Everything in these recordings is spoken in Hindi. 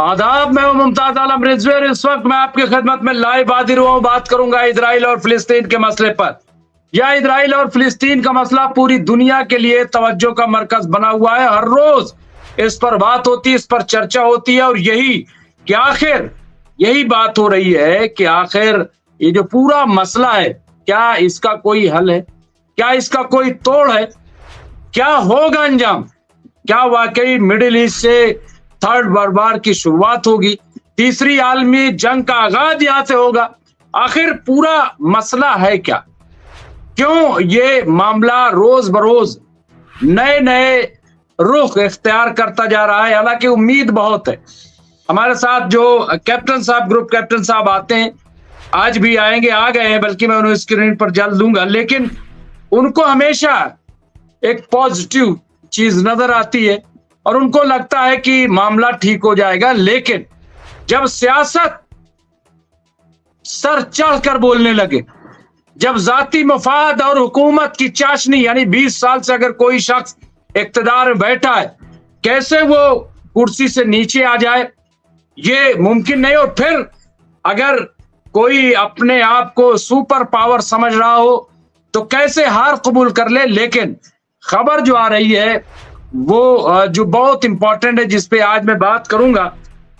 आदाब, मैं हूं मुमताज आलम रिजवी और इस वक्त मैं आपकी खिदमत में लाइव हाजिर हुआ हूं। बात करूंगा इजराइल और फिलिस्तीन के मसले पर। यह इजराइल और फिलिस्तीन का मसला पूरी दुनिया के लिए तवज्जो का मरकज बना हुआ है। हर रोज इस पर बात होती है, इस पर चर्चा होती है और यही बात हो रही है कि आखिर ये जो पूरा मसला है, क्या इसका कोई हल है? क्या इसका कोई तोड़ है? क्या होगा अंजाम? क्या वाकई मिडिल ईस्ट से थर्ड वर्ल्ड वॉर की शुरुआत होगी? तीसरी आलमी जंग का आगाज यहां से होगा? आखिर पूरा मसला है क्या? क्यों ये मामला रोज बरोज नए नए रुख इख्तियार करता जा रहा है? हालांकि उम्मीद बहुत है। हमारे साथ जो कैप्टन साहब, ग्रुप कैप्टन साहब आते हैं, आज भी आएंगे, आ गए हैं, बल्कि मैं उन्हें स्क्रीन पर जल्द दूंगा, लेकिन उनको हमेशा एक पॉजिटिव चीज नजर आती है और उनको लगता है कि मामला ठीक हो जाएगा। लेकिन जब सियासत सर चढ़कर बोलने लगे, जब जाती मफाद और हुकूमत की चाशनी, यानी 20 साल से अगर कोई शख्स इक्तदार में बैठा है, कैसे वो कुर्सी से नीचे आ जाए, ये मुमकिन नहीं। और फिर अगर कोई अपने आप को सुपर पावर समझ रहा हो तो कैसे हार कबूल कर ले। लेकिन खबर जो आ रही है वो जो बहुत इंपॉर्टेंट है, जिसपे आज मैं बात करूंगा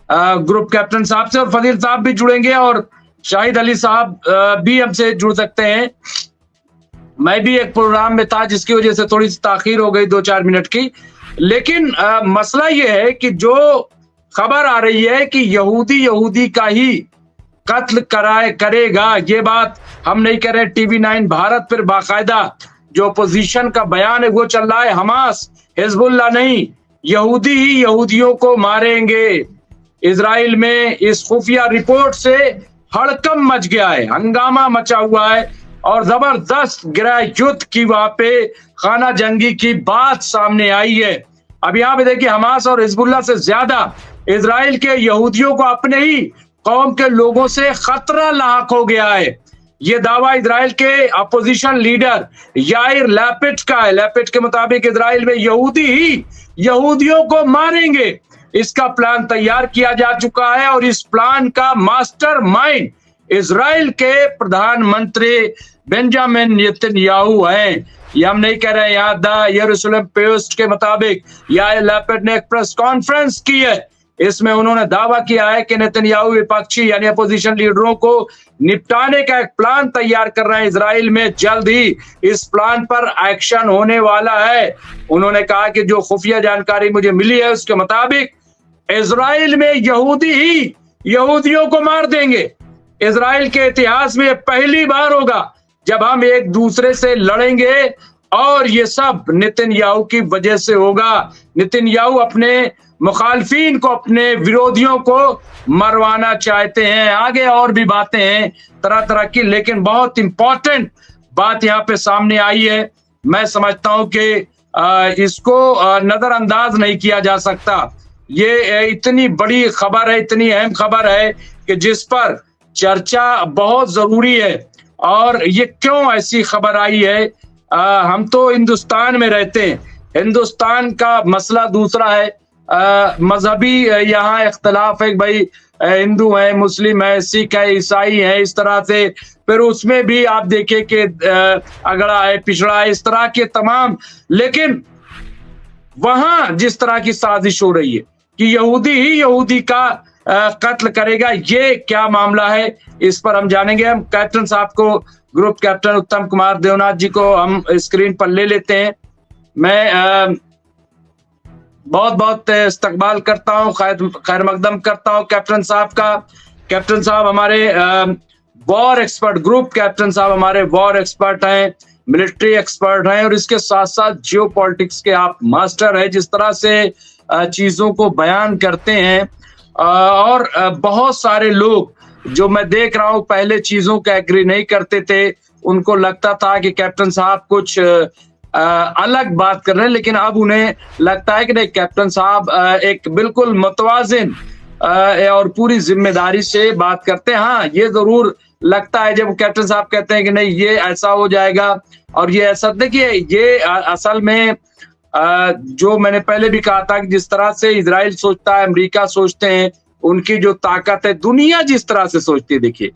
ग्रुप कैप्टन साहब से, और फजील साहब भी जुड़ेंगे और शाहिद अली साहब भी हमसे जुड़ सकते हैं। मैं भी एक प्रोग्राम में था जिसकी वजह से थोड़ी सी ताखीर हो गई 2-4 मिनट की। लेकिन मसला ये है कि जो खबर आ रही है कि यहूदी का ही कत्ल करेगा, ये बात हम नहीं कह रहे। टीवी 9 भारत पर बाकायदा जो अपोजिशन का बयान है वो चल रहा है, हमास हिजबुल्लाह नहीं, यहूदी ही यहूदियों को मारेंगे। इजराइल में इस खुफिया रिपोर्ट से हड़कंप मच गया है, हंगामा मचा हुआ है और जबरदस्त गृह युद्ध की वहां पे खाना जंगी की बात सामने आई है। अब यहाँ पे देखिए, हमास और हिजबुल्लाह से ज्यादा इजराइल के यहूदियों को अपने ही कौम के लोगों से खतरा लाक हो गया है। ये दावा इजराइल के अपोजिशन लीडर याइर लैपिड का है। लैपिड के मुताबिक इजराइल में यहूदी ही यहूदियों को मारेंगे, इसका प्लान तैयार किया जा चुका है और इस प्लान का मास्टरमाइंड इजराइल के प्रधानमंत्री बेंजामिन नेतन्याहू हैं। ये हम नहीं कह रहे। यहाँ द यरूशलेम पोस्ट के मुताबिक याइर लैपिड ने एक प्रेस कॉन्फ्रेंस की है। इसमें उन्होंने दावा किया है कि नेतन्याहू विपक्षी यानी अपोजिशन लीडरों को निपटाने का एक प्लान तैयार कर रहे हैं। इजराइल में जल्द ही इस प्लान पर एक्शन होने वाला है। उन्होंने कहा कि जो खुफिया जानकारी मुझे मिली है उसके मुताबिक इजराइल में यहूदी ही यहूदियों को मार देंगे। इजराइल के इतिहास में पहली बार होगा जब हम एक दूसरे से लड़ेंगे और ये सब नेतन्याहू की वजह से होगा। नेतन्याहू अपने मुखालफिन को, अपने विरोधियों को मरवाना चाहते हैं। आगे और भी बातें हैं तरह तरह की, लेकिन बहुत इंपॉर्टेंट बात यहाँ पे सामने आई है। मैं समझता हूं कि इसको नजरअंदाज नहीं किया जा सकता। ये इतनी बड़ी खबर है, इतनी अहम खबर है कि जिस पर चर्चा बहुत जरूरी है। और ये क्यों ऐसी खबर आई है? हम तो हिंदुस्तान में रहते हैं, हिंदुस्तान का मसला दूसरा है। मजहबी यहाँ इख्तलाफ है, भाई हिंदू है, मुस्लिम है, सिख है, ईसाई है, इस तरह से। फिर उसमें भी आप देखिए कि अगड़ा है, पिछड़ा है, इस तरह के तमाम। लेकिन वहां जिस तरह की साजिश हो रही है कि यहूदी ही यहूदी का कत्ल करेगा, ये क्या मामला है, इस पर हम जानेंगे। हम कैप्टन साहब को, ग्रुप कैप्टन उत्तम कुमार देवनाथ जी को हम स्क्रीन पर ले लेते हैं। मैं बहुत बहुत इस्तकबाल करता हूँ, खैर मकदम करता हूँ कैप्टन साहब का। कैप्टन साहब हमारे वॉर एक्सपर्ट, ग्रुप कैप्टन साहब हमारे वॉर एक्सपर्ट हैं, मिलिट्री एक्सपर्ट हैं और इसके साथ साथ जियो पॉलिटिक्स के आप मास्टर हैं। जिस तरह से चीजों को बयान करते हैं और बहुत सारे लोग जो मैं देख रहा हूँ पहले चीजों का एग्री नहीं करते थे, उनको लगता था कि कैप्टन साहब कुछ अलग बात कर रहे हैं, लेकिन अब उन्हें लगता है कि नहीं, कैप्टन साहब एक बिल्कुल मुतवाजिन और पूरी जिम्मेदारी से बात करते हैं। हाँ, ये जरूर लगता है जब कैप्टन साहब कहते हैं कि नहीं ये ऐसा हो जाएगा और ये ऐसा। देखिए, ये असल में जो मैंने पहले भी कहा था कि जिस तरह से इजराइल सोचता है, अमेरिका सोचते हैं, उनकी जो ताकत है, दुनिया जिस तरह से सोचती है देखिए,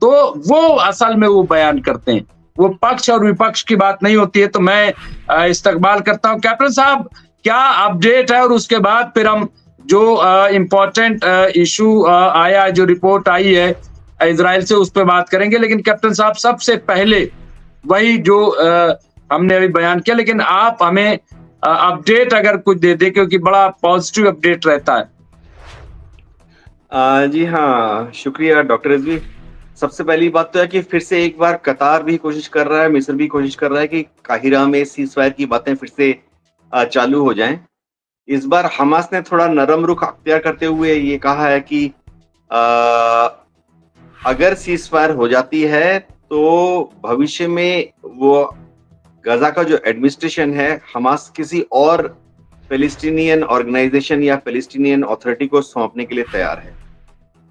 तो वो असल में वो बयान करते हैं। वो पक्ष और विपक्ष की बात नहीं होती है। तो मैं इस्तकबाल करता हूँ कैप्टन साहब, क्या अपडेट है, और उसके बाद फिर हम जो इम्पोर्टेंट इशू आया, जो रिपोर्ट आई है इजराइल से, उस पर बात करेंगे। लेकिन कैप्टन साहब, सबसे पहले वही जो हमने अभी बयान किया, लेकिन आप हमें अपडेट अगर कुछ दे दे, क्योंकि बड़ा पॉजिटिव अपडेट रहता है। जी हाँ, शुक्रिया डॉक्टर रिजवी। सबसे पहली बात तो है कि फिर से एक बार कतार भी कोशिश कर रहा है, मिस्र भी कोशिश कर रहा है कि काहिरा में सीज़फायर की बातें फिर से चालू हो जाएं। इस बार हमास ने थोड़ा नरम रुख अख्तियार करते हुए ये कहा है कि अ, अगर सीज़फायर हो जाती है तो भविष्य में वो गजा का जो एडमिनिस्ट्रेशन है, हमास किसी और फ़िलिस्तीनियन ऑर्गेनाइज़ेशन या फ़िलिस्तीनियन अथॉरिटी को सौंपने के लिए तैयार है।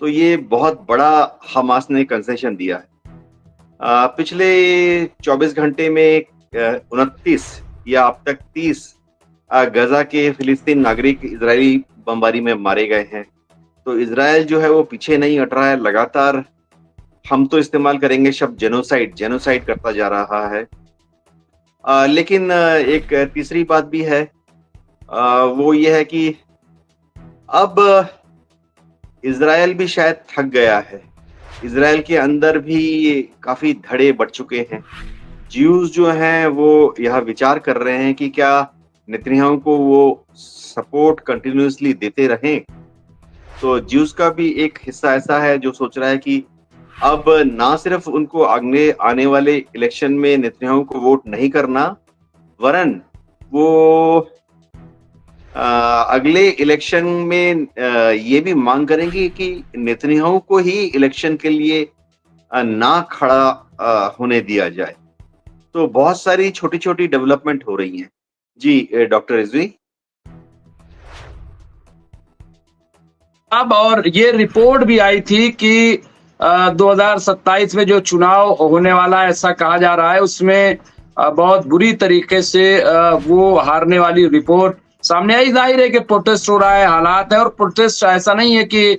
तो ये बहुत बड़ा हमास ने कंसेशन दिया है। पिछले 24 घंटे में 29 या अब तक 30 गजा के फिलिस्तीन नागरिक इजरायली बमबारी में मारे गए हैं। तो इजराइल जो है वो पीछे नहीं हट रहा है, लगातार हम तो इस्तेमाल करेंगे शब्द जेनोसाइड करता जा रहा है। लेकिन एक तीसरी बात भी है, वो ये है कि अब इजराइल भी शायद थक गया है। इजराइल के अंदर भी काफी धड़े बढ़ चुके हैं। ज्यूज जो हैं वो यह विचार कर रहे हैं कि क्या नेतन्याहू को वो सपोर्ट कंटिन्यूअसली देते रहें। तो ज्यूज का भी एक हिस्सा ऐसा है जो सोच रहा है कि अब ना सिर्फ उनको आने वाले इलेक्शन में नेतन्याहू को वोट नहीं करना, वरन वो अगले इलेक्शन में ये भी मांग करेंगे कि नेतन्याहू को ही इलेक्शन के लिए ना खड़ा होने दिया जाए। तो बहुत सारी छोटी-छोटी डेवलपमेंट हो रही हैं। जी डॉक्टर रिजवी। अब और ये रिपोर्ट भी आई थी कि 2027 में जो चुनाव होने वाला है, ऐसा कहा जा रहा है, उसमें बहुत बुरी तरीके से वो हारने वाली रिपोर्ट सामने आई। जाहिर है कि प्रोटेस्ट हो रहा है, हालात है, और प्रोटेस्ट ऐसा नहीं है कि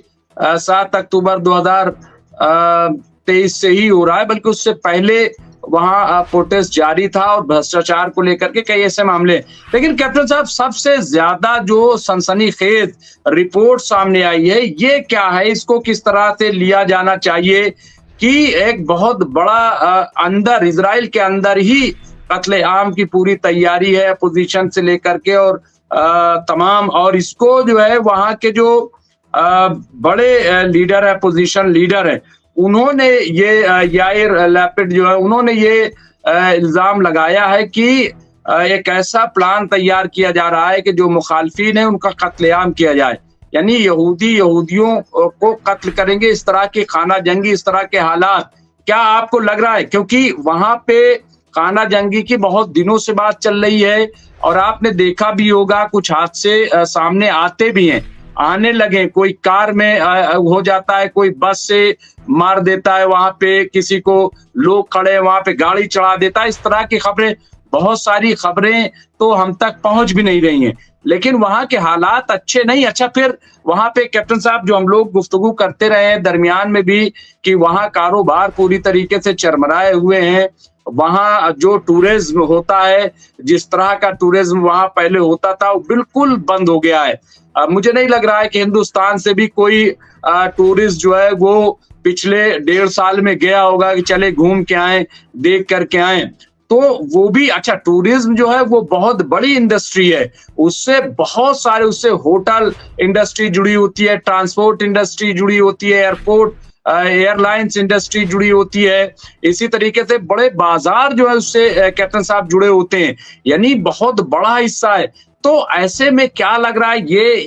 7 अक्टूबर 2023 से ही हो रहा है, बल्कि उससे पहले वहां प्रोटेस्ट जारी था, और भ्रष्टाचार को लेकर के कई ऐसे मामले। लेकिन कैप्टन साहब, सबसे ज्यादा जो सनसनीखेज रिपोर्ट सामने आई है, ये क्या है, इसको किस तरह से लिया जाना चाहिए कि एक बहुत बड़ा अंदर इजराइल के अंदर ही कत्लेआम की पूरी तैयारी है, अपोजिशन से लेकर के और तमाम, और इसको जो है वहां के जो बड़े लीडर है, अपोजिशन लीडर है, उन्होंने ये याइर लैपिड जो है, उन्होंने ये इल्जाम लगाया है कि एक ऐसा प्लान तैयार किया जा रहा है कि जो मुखालफिन है उनका कत्लेआम किया जाए, यानी यहूदियों को कत्ल करेंगे, इस तरह की खाना जंगी, इस तरह के हालात। क्या आपको लग रहा है, क्योंकि वहां पे खाना जंगी की बहुत दिनों से बात चल रही है, और आपने देखा भी होगा कुछ हादसे सामने आते भी हैं, आने लगे, कोई कार में हो जाता है, कोई बस से मार देता है, वहां पे किसी को, लोग खड़े वहां पे गाड़ी चढ़ा देता है, इस तरह की खबरें, बहुत सारी खबरें तो हम तक पहुंच भी नहीं रही हैं। लेकिन वहां के हालात अच्छे नहीं। अच्छा, फिर वहां पे कैप्टन साहब, जो हम लोग गुफ्तगू करते रहे हैं दरमियान में भी, कि वहां कारोबार पूरी तरीके से चरमराए हुए हैं, वहां जो टूरिज्म होता है, जिस तरह का टूरिज्म वहां पहले होता था, वो बिल्कुल बंद हो गया है। मुझे नहीं लग रहा है कि हिंदुस्तान से भी कोई टूरिस्ट जो है वो पिछले 1.5 साल में गया होगा कि चले घूम के आए, देख करके आए। तो वो भी, अच्छा, टूरिज्म जो है वो बहुत बड़ी इंडस्ट्री है, उससे बहुत सारे, उससे होटल इंडस्ट्री जुड़ी होती है, ट्रांसपोर्ट इंडस्ट्री जुड़ी होती है, एयरपोर्ट एयरलाइंस इंडस्ट्री जुड़ी होती है, इसी तरीके से बड़े बाजार जो है उससे कैप्टन साहब जुड़े होते हैं, यानी बहुत बड़ा हिस्सा है। तो ऐसे में क्या लग रहा है,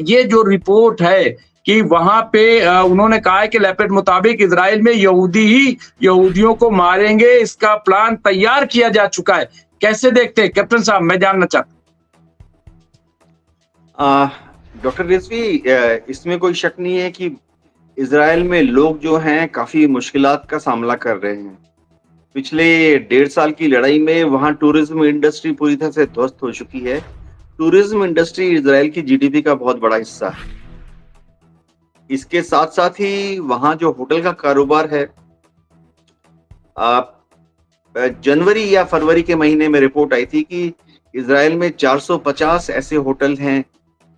ये जो रिपोर्ट है कि वहां पे उन्होंने कहा है कि लैपिड मुताबिक इजराइल में यहूदी ही यहूदियों को मारेंगे, इसका प्लान तैयार किया जा चुका है, कैसे देखते हैं कैप्टन साहब, मैं जानना चाहता हूँ। डॉक्टर रिजवी, इसमें कोई शक नहीं है कि इजराइल में लोग जो हैं काफी मुश्किलात का सामना कर रहे हैं। पिछले 1.5 साल की लड़ाई में वहां टूरिज्म इंडस्ट्री पूरी तरह से ध्वस्त हो चुकी है। टूरिज्म इंडस्ट्री इजराइल की जीडीपी का बहुत बड़ा हिस्सा है। इसके साथ साथ ही वहाँ जो होटल का कारोबार है, जनवरी या फरवरी के महीने में रिपोर्ट आई थी कि इज़राइल में 450 ऐसे होटल हैं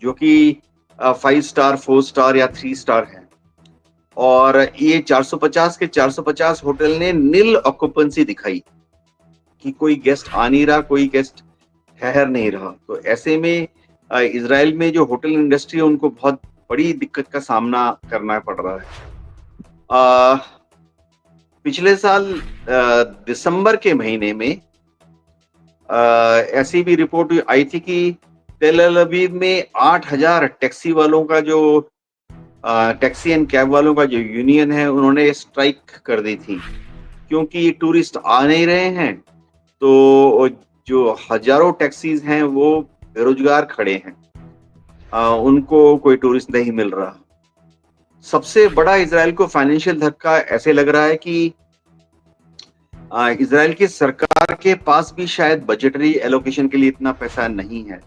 जो कि 5 स्टार, 4 स्टार या 3 स्टार हैं। और ये 450 के 450 होटल ने नील ऑक्यूपेंसी दिखाई कि कोई गेस्ट आ नहीं रहा, कोई गेस्ट ठहर नहीं रहा। तो ऐसे में इज़राइल में जो होटल इंडस्ट्री है उनको बहुत बड़ी दिक्कत का सामना करना पड़ रहा है। पिछले साल दिसंबर के महीने में ऐसी भी रिपोर्ट आई थी कि तेल अवीव में 8,000 टैक्सी वालों का जो टैक्सी एंड कैब वालों का जो यूनियन है उन्होंने स्ट्राइक कर दी थी, क्योंकि टूरिस्ट आ नहीं रहे हैं। तो जो हजारों टैक्सीज हैं वो बेरोजगार खड़े हैं, उनको कोई टूरिस्ट नहीं मिल रहा। सबसे बड़ा इजराइल को फाइनेंशियल धक्का ऐसे लग रहा है कि इजराइल की सरकार के पास भी शायद बजटरी एलोकेशन के लिए इतना पैसा नहीं है।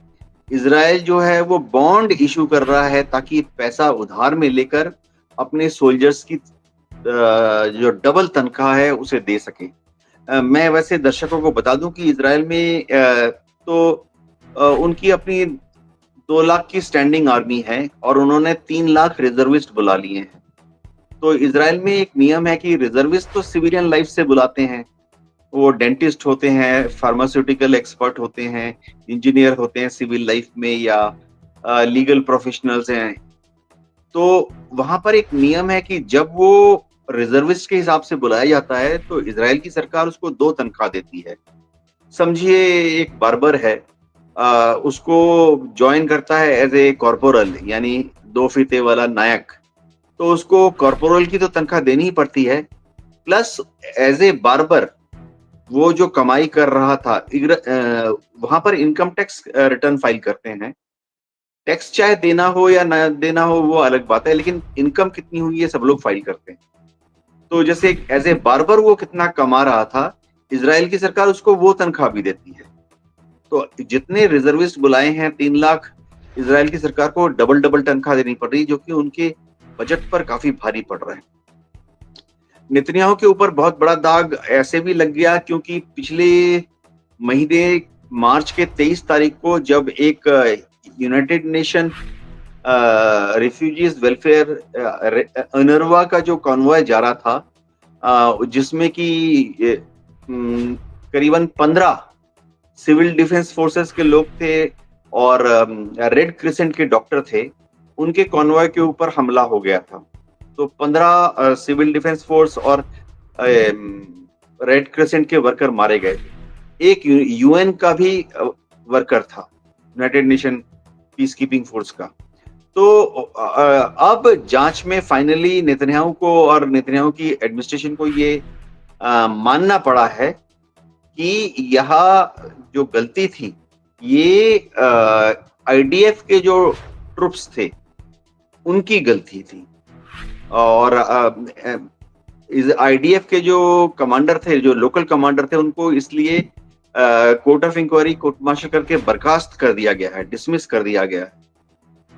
इजराइल जो है वो बॉन्ड इशू कर रहा है ताकि पैसा उधार में लेकर अपने सोल्जर्स की जो डबल तनख्वाह है उसे दे सके। मैं वैसे दर्शकों को बता दूं कि इजराइल में उनकी अपनी 2 लाख की स्टैंडिंग आर्मी है और उन्होंने 3 लाख रिजर्विस्ट बुला लिए हैं। तो इजराइल में एक नियम है कि रिजर्विस्ट तो सिविलियन लाइफ से बुलाते हैं, वो डेंटिस्ट होते हैं, फार्मास्यूटिकल एक्सपर्ट होते हैं, इंजीनियर होते हैं सिविल लाइफ में, या लीगल प्रोफेशनल्स हैं। तो वहां पर एक नियम है कि जब वो रिजर्विस्ट के हिसाब से बुलाया जाता है तो इजराइल की सरकार उसको 2 तनख्वाह देती है। समझिए एक बार्बर है, उसको ज्वाइन करता है एज ए कॉर्पोरल, यानी 2 फीते वाला नायक, तो उसको कॉर्पोरल की तो तनख्वाह देनी ही पड़ती है, प्लस एज ए बार्बर वो जो कमाई कर रहा था, वहां पर इनकम टैक्स रिटर्न फाइल करते हैं। टैक्स चाहे देना हो या ना देना हो वो अलग बात है, लेकिन इनकम कितनी हुई है सब लोग फाइल करते हैं। तो जैसे एज ए बार्बर वो कितना कमा रहा था, इजराइल की सरकार उसको वो तनख्वाह भी देती है। तो जितने रिजर्विस्ट बुलाए हैं 3 लाख, इजराइल की सरकार को डबल डबल तनख्वाह देनी पड़ रही, जो कि उनके बजट पर काफी भारी पड़ रहा है। नेतन्याहू के ऊपर बहुत बड़ा दाग ऐसे भी लग गया क्योंकि पिछले महीने मार्च के 23 तारीख को जब एक यूनाइटेड नेशन रिफ्यूजीज वेलफेयर अनरवा का जो कॉन्वॉय जा रहा था, जिसमें कि करीबन 15 सिविल डिफेंस फोर्सेस के लोग थे और रेड क्रिसेंट के डॉक्टर थे, उनके कॉन्वॉय के ऊपर हमला हो गया था। तो 15 सिविल डिफेंस फोर्स और रेड क्रिसेंट के वर्कर मारे गए थे। एक यूएन का भी वर्कर था, United nation peace keeping force का। तो अब जांच में फाइनली नेतन्याहू को और नेतन्याहू की एडमिनिस्ट्रेशन को ये मानना पड़ा है कि यह जो गलती थी ये आईडीएफ के जो ट्रुप्स थे उनकी गलती थी। और आईडीएफ के जो कमांडर थे, जो लोकल कमांडर थे, उनको इसलिए court of inquiry, court martial करके बर्खास्त कर दिया गया है, डिसमिस कर दिया गया है।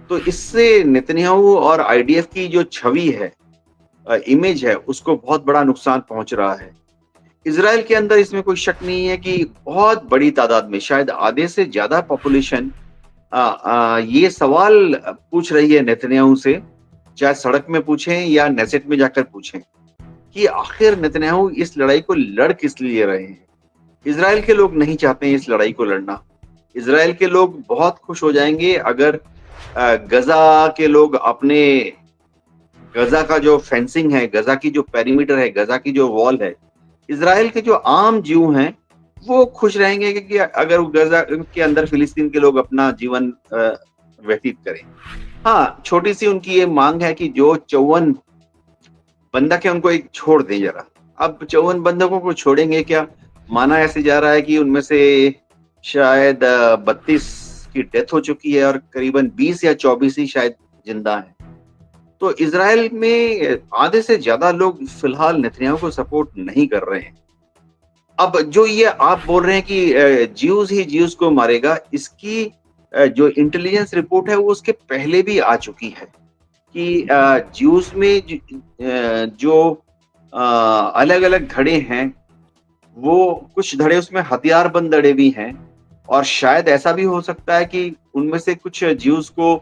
तो इससे नेतन्याहू और आईडीएफ की जो छवि है, इमेज है, उसको बहुत बड़ा नुकसान पहुंच रहा है। इजराइल के अंदर इसमें कोई शक नहीं है कि बहुत बड़ी तादाद में, शायद आधे से ज्यादा पॉपुलेशन ये सवाल पूछ रही है नेतन्याहू से, चाहे सड़क में पूछें या नेसेट में जाकर पूछें, कि आखिर नेतन्याहू इस लड़ाई को लड़ किस लिए रहे हैं। इजराइल के लोग नहीं चाहते हैं इस लड़ाई को लड़ना। इजराइल के लोग बहुत खुश हो जाएंगे अगर गजा के लोग अपने गजा का जो फेंसिंग है, गजा की जो पेरीमीटर है, गजा की जो वॉल है, इजराइल के जो आम जीव हैं वो खुश रहेंगे कि अगर गजा के अंदर फिलिस्तीन के लोग अपना जीवन व्यतीत करें। हाँ, छोटी सी उनकी ये मांग है कि जो 54 बंधक है उनको एक छोड़ दें जरा। अब 54 बंधकों को छोड़ेंगे क्या? माना ऐसे जा रहा है कि उनमें से शायद 32 की डेथ हो चुकी है और करीबन 20 या 24 ही शायद जिंदा हैं। तो इजराइल में आधे से ज्यादा लोग फिलहाल नेतन्याहू को सपोर्ट नहीं कर रहे हैं। अब जो ये आप बोल रहे हैं कि ज्यूज ही ज्यूज को मारेगा, इसकी जो इंटेलिजेंस रिपोर्ट है वो उसके पहले भी आ चुकी है कि ज्यूस में जो अलग अलग धड़े हैं, वो कुछ धड़े उसमें हथियारबंद धड़े भी हैं, और शायद ऐसा भी हो सकता है कि उनमें से कुछ ज्यूस को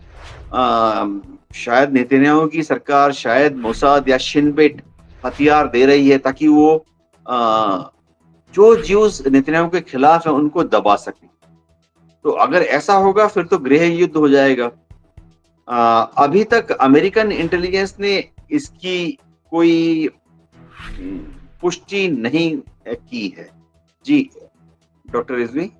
शायद नेतन्याहू की सरकार, शायद मोसाद या शिन बेट हथियार दे रही है ताकि वो जो ज्यूस नेतन्याहू के खिलाफ है उनको दबा सके। तो अगर ऐसा होगा फिर तो गृह युद्ध हो जाएगा। अभी तक अमेरिकन इंटेलिजेंस ने इसकी कोई पुष्टि नहीं की है। जी डॉक्टर रिजवी।